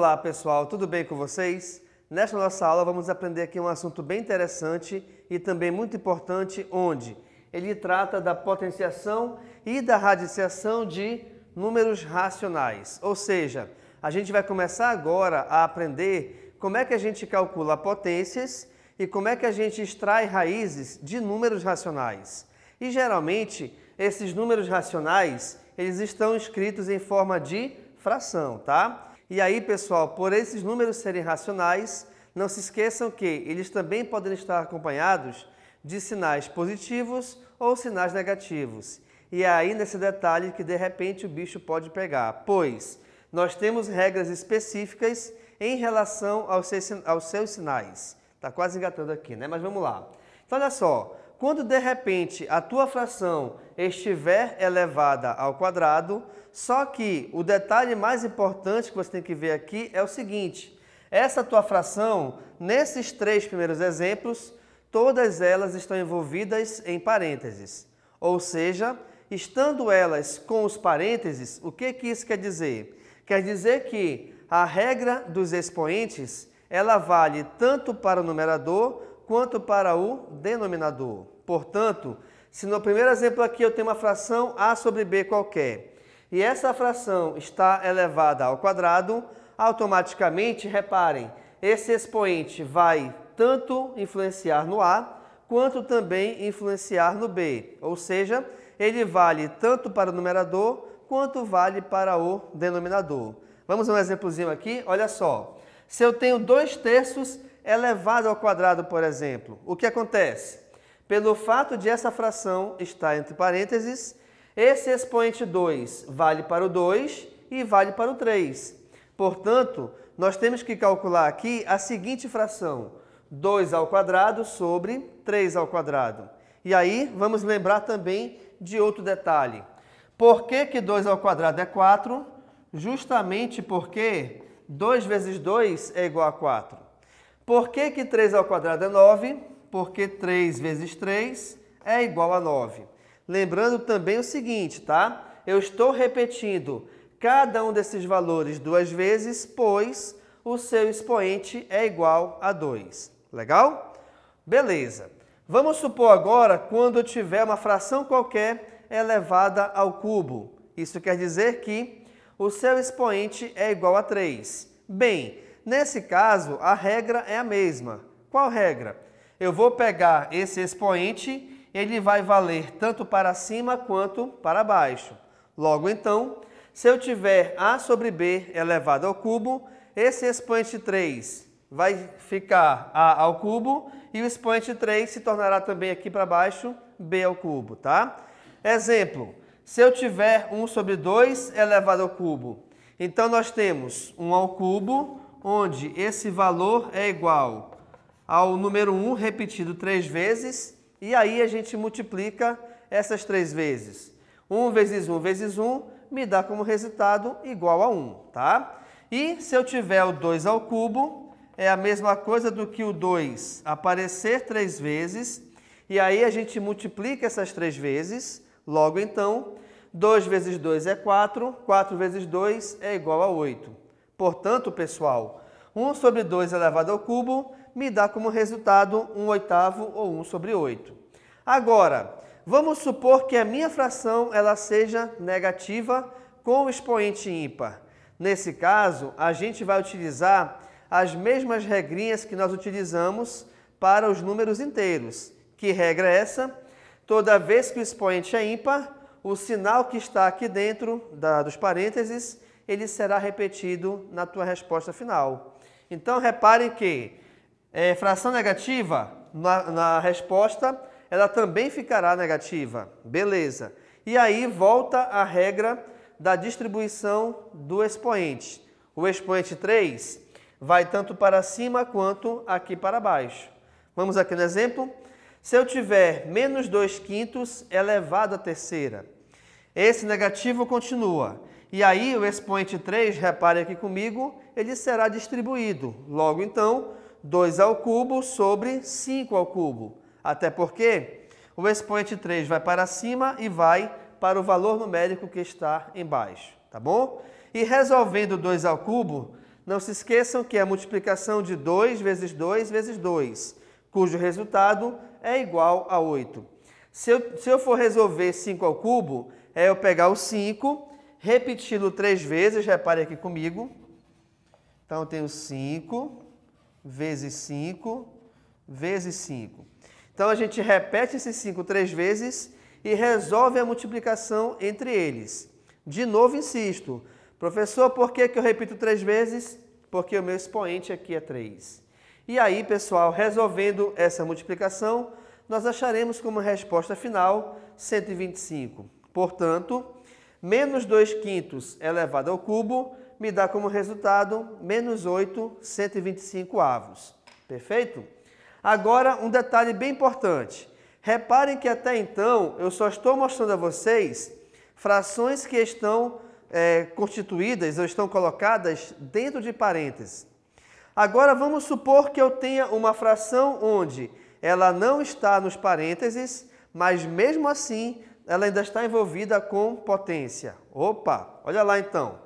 Olá pessoal, tudo bem com vocês? Nesta nossa aula vamos aprender aqui um assunto bem interessante e também muito importante, onde ele trata da potenciação e da radiciação de números racionais. Ou seja, a gente vai começar agora a aprender como é que a gente calcula potências e como é que a gente extrai raízes de números racionais. E geralmente esses números racionais, eles estão escritos em forma de fração, tá? E aí, pessoal, por esses números serem racionais, não se esqueçam que eles também podem estar acompanhados de sinais positivos ou sinais negativos. E é aí nesse detalhe que de repente o bicho pode pegar, pois nós temos regras específicas em relação aos seus sinais. Tá quase engatando aqui, né? Mas vamos lá. Então, olha só, quando de repente a tua fração estiver elevada ao quadrado, só que o detalhe mais importante que você tem que ver aqui é o seguinte: essa tua fração, nesses três primeiros exemplos, todas elas estão envolvidas em parênteses. Ou seja, estando elas com os parênteses, o que isso quer dizer? Quer dizer que a regra dos expoentes, ela vale tanto para o numerador quanto para o denominador. Portanto, se no primeiro exemplo aqui eu tenho uma fração a sobre b qualquer, e essa fração está elevada ao quadrado, automaticamente, reparem, esse expoente vai tanto influenciar no a, quanto também influenciar no b. Ou seja, ele vale tanto para o numerador, quanto vale para o denominador. Vamos a um exemplozinho aqui, olha só. Se eu tenho 2/3 elevado ao quadrado, por exemplo, o que acontece? Pelo fato de essa fração estar entre parênteses, esse expoente 2 vale para o 2 e vale para o 3. Portanto, nós temos que calcular aqui a seguinte fração: 2 ao quadrado sobre 3 ao quadrado. E aí, vamos lembrar também de outro detalhe. Por que 2 ao quadrado é 4? Justamente porque 2 vezes 2 é igual a 4. Por que 3 ao quadrado é 9? Porque 3 vezes 3 é igual a 9. Lembrando também o seguinte, tá? Eu estou repetindo cada um desses valores duas vezes, pois o seu expoente é igual a 2. Legal? Beleza. Vamos supor agora quando eu tiver uma fração qualquer elevada ao cubo. Isso quer dizer que o seu expoente é igual a 3. Bem, nesse caso, a regra é a mesma. Qual regra? Eu vou pegar esse expoente, ele vai valer tanto para cima quanto para baixo. Logo então, se eu tiver a sobre b elevado ao cubo, esse expoente 3 vai ficar a ao cubo e o expoente 3 se tornará também aqui para baixo b ao cubo, tá? Exemplo, se eu tiver 1 sobre 2 elevado ao cubo, então nós temos 1 ao cubo, onde esse valor é igual ao número 1 repetido 3 vezes, e aí a gente multiplica essas 3 vezes. 1 vezes 1 vezes 1 me dá como resultado igual a 1, tá? E se eu tiver o 2 ao cubo, é a mesma coisa do que o 2 aparecer 3 vezes, e aí a gente multiplica essas 3 vezes, logo então, 2 vezes 2 é 4, 4 vezes 2 é igual a 8. Portanto, pessoal, 1 sobre 2 elevado ao cubo me dá como resultado 1/8 ou 1 sobre 8. Agora, vamos supor que a minha fração ela seja negativa com o expoente ímpar. Nesse caso, a gente vai utilizar as mesmas regrinhas que nós utilizamos para os números inteiros. Que regra é essa? Toda vez que o expoente é ímpar, o sinal que está aqui dentro dos parênteses, ele será repetido na tua resposta final. Então, reparem que fração negativa, na resposta, ela também ficará negativa. Beleza. E aí volta a regra da distribuição do expoente. O expoente 3 vai tanto para cima quanto aqui para baixo. Vamos aqui no exemplo. Se eu tiver menos 2/5 elevado à terceira, esse negativo continua. E aí o expoente 3, repare aqui comigo, ele será distribuído. Logo então, 2 ao cubo sobre 5 ao cubo. Até porque o expoente 3 vai para cima e vai para o valor numérico que está embaixo, tá bom? E resolvendo 2 ao cubo, Não se esqueçam que é a multiplicação de 2 vezes 2 vezes 2, cujo resultado é igual a 8. Se eu for resolver 5 ao cubo, é eu pegar o 5, repeti-lo 3 vezes, repare aqui comigo. Então, eu tenho 5 vezes 5 vezes 5. Então, a gente repete esses 5 3 vezes e resolve a multiplicação entre eles. De novo, insisto, professor, por que eu repito 3 vezes? Porque o meu expoente aqui é 3. E aí, pessoal, resolvendo essa multiplicação, nós acharemos como resposta final 125. Portanto, menos 2 quintos elevado ao cubo me dá como resultado menos 8 125 avos. Perfeito? Agora, um detalhe bem importante. Reparem que até então eu só estou mostrando a vocês frações que estão constituídas ou estão colocadas dentro de parênteses. Agora vamos supor que eu tenha uma fração onde ela não está nos parênteses, mas mesmo assim ela ainda está envolvida com potência. Opa, olha lá então.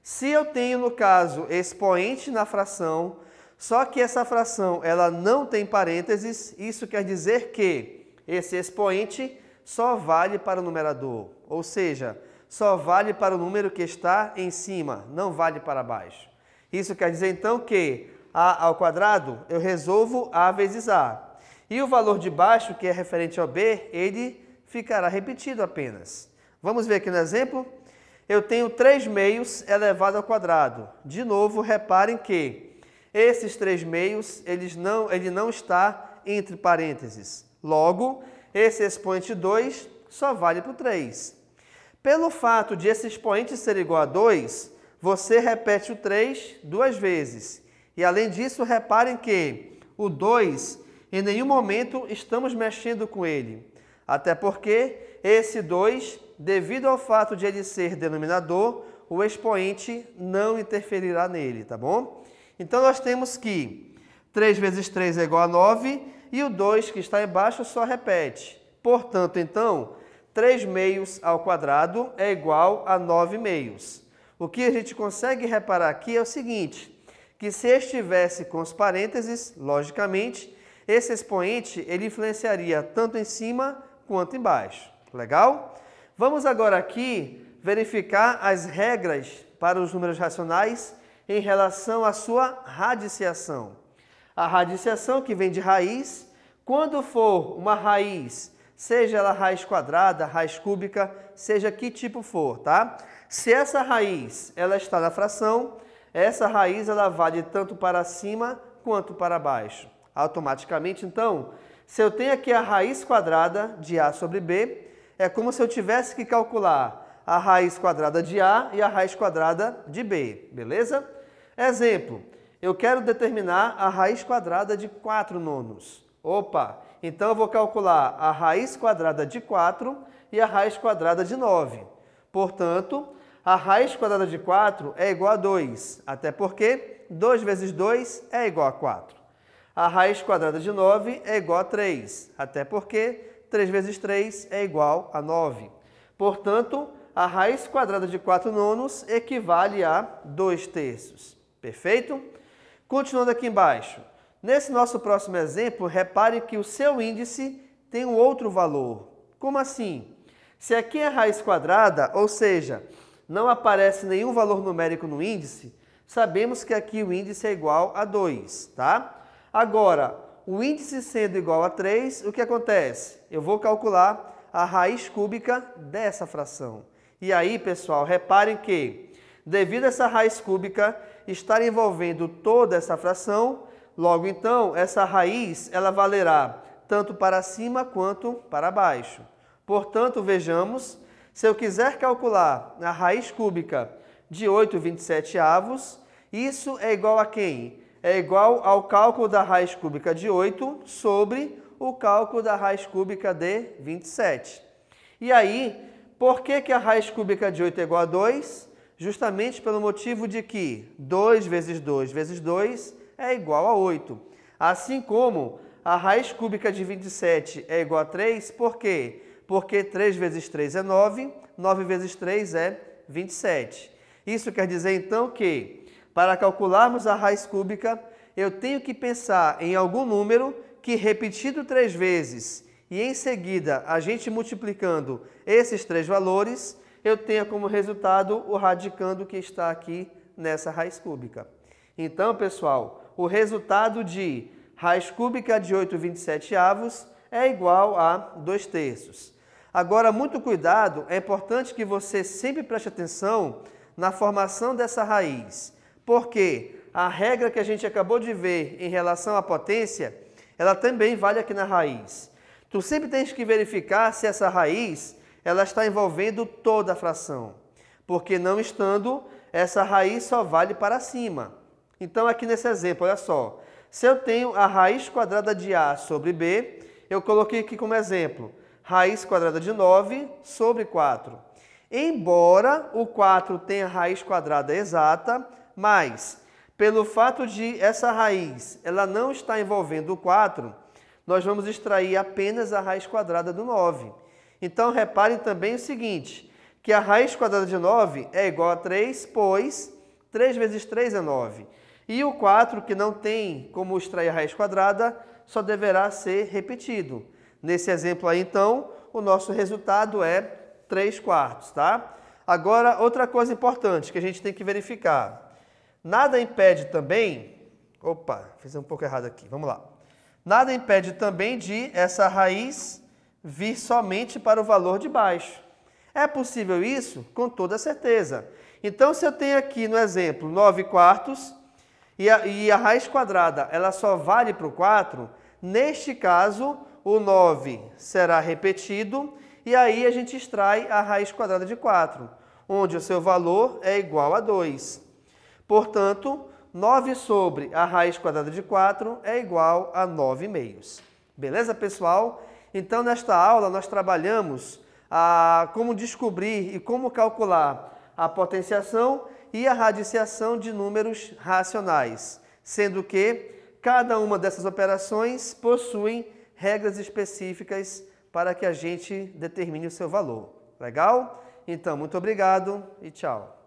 Se eu tenho, no caso, expoente na fração, só que essa fração ela não tem parênteses, isso quer dizer que esse expoente só vale para o numerador, ou seja, só vale para o número que está em cima, não vale para baixo. Isso quer dizer então que a ao quadrado eu resolvo a vezes a. E o valor de baixo, que é referente ao b, ele ficará repetido apenas. Vamos ver aqui no exemplo? Eu tenho 3 meios elevado ao quadrado. De novo, reparem que esses 3 meios, ele não está entre parênteses. Logo, esse expoente 2 só vale para o 3. Pelo fato de esse expoente ser igual a 2, você repete o 3 2 vezes. E além disso, reparem que o 2, em nenhum momento estamos mexendo com ele. Até porque esse 2, devido ao fato de ele ser denominador, o expoente não interferirá nele, tá bom? Então, nós temos que 3 vezes 3 é igual a 9 e o 2 que está embaixo só repete. Portanto, então, 3 meios ao quadrado é igual a 9 meios. O que a gente consegue reparar aqui é o seguinte, que se estivesse com os parênteses, logicamente, esse expoente ele influenciaria tanto em cima quanto embaixo. Legal? Vamos agora aqui verificar as regras para os números racionais em relação à sua radiciação. A radiciação, que vem de raiz, quando for uma raiz, seja ela raiz quadrada, raiz cúbica, seja que tipo for, tá? Se essa raiz ela está na fração, essa raiz ela vale tanto para cima quanto para baixo. Automaticamente, então, se eu tenho aqui a raiz quadrada de a sobre b, é como se eu tivesse que calcular a raiz quadrada de a e a raiz quadrada de b, beleza? Exemplo, eu quero determinar a raiz quadrada de 4 nonos. Opa, então eu vou calcular a raiz quadrada de 4 e a raiz quadrada de 9. Portanto, a raiz quadrada de 4 é igual a 2, até porque 2 vezes 2 é igual a 4. A raiz quadrada de 9 é igual a 3, até porque 3 vezes 3 é igual a 9. Portanto, a raiz quadrada de 4 nonos equivale a 2 terços. Perfeito? Continuando aqui embaixo. Nesse nosso próximo exemplo, repare que o seu índice tem um outro valor. Como assim? Se aqui é raiz quadrada, ou seja, não aparece nenhum valor numérico no índice, sabemos que aqui o índice é igual a 2, tá? Agora, o índice sendo igual a 3, o que acontece? Eu vou calcular a raiz cúbica dessa fração. E aí, pessoal, reparem que, devido a essa raiz cúbica estar envolvendo toda essa fração, logo então, essa raiz ela valerá tanto para cima quanto para baixo. Portanto, vejamos, se eu quiser calcular a raiz cúbica de 8/27, isso é igual a quem? É igual ao cálculo da raiz cúbica de 8 sobre o cálculo da raiz cúbica de 27. E aí, por que a raiz cúbica de 8 é igual a 2? Justamente pelo motivo de que 2 vezes 2 vezes 2 é igual a 8. Assim como a raiz cúbica de 27 é igual a 3, por quê? Porque 3 vezes 3 é 9, 9 vezes 3 é 27. Isso quer dizer então que Para calcularmos a raiz cúbica, eu tenho que pensar em algum número que, repetido 3 vezes, e em seguida a gente multiplicando esses 3 valores, eu tenha como resultado o radicando que está aqui nessa raiz cúbica. Então, pessoal, o resultado de raiz cúbica de 8/27 é igual a 2/3. Agora, muito cuidado, é importante que você sempre preste atenção na formação dessa raiz, porque a regra que a gente acabou de ver em relação à potência, ela também vale aqui na raiz. Tu sempre tens que verificar se essa raiz ela está envolvendo toda a fração, porque não estando, essa raiz só vale para cima. Então, aqui nesse exemplo, olha só, se eu tenho a raiz quadrada de A sobre B, eu coloquei aqui como exemplo, raiz quadrada de 9 sobre 4. Embora o 4 tenha raiz quadrada exata, mas pelo fato de essa raiz ela não estar envolvendo o 4, nós vamos extrair apenas a raiz quadrada do 9. Então, reparem também o seguinte, que a raiz quadrada de 9 é igual a 3, pois 3 vezes 3 é 9. E o 4, que não tem como extrair a raiz quadrada, só deverá ser repetido. Nesse exemplo aí, então, o nosso resultado é 3/4, tá? Agora, outra coisa importante que a gente tem que verificar. Nada impede também... Opa, fiz um pouco errado aqui, vamos lá. Nada impede também de essa raiz vir somente para o valor de baixo. É possível isso? Com toda certeza. Então, se eu tenho aqui no exemplo 9/4 e a raiz quadrada ela só vale para o 4, neste caso, o 9 será repetido e aí a gente extrai a raiz quadrada de 4, onde o seu valor é igual a 2. Portanto, 9 sobre a raiz quadrada de 4 é igual a 9/2. Beleza, pessoal? Então, nesta aula, nós trabalhamos como descobrir e como calcular a potenciação e a radiciação de números racionais, sendo que cada uma dessas operações possui regras específicas para que a gente determine o seu valor. Legal? Então, muito obrigado e tchau.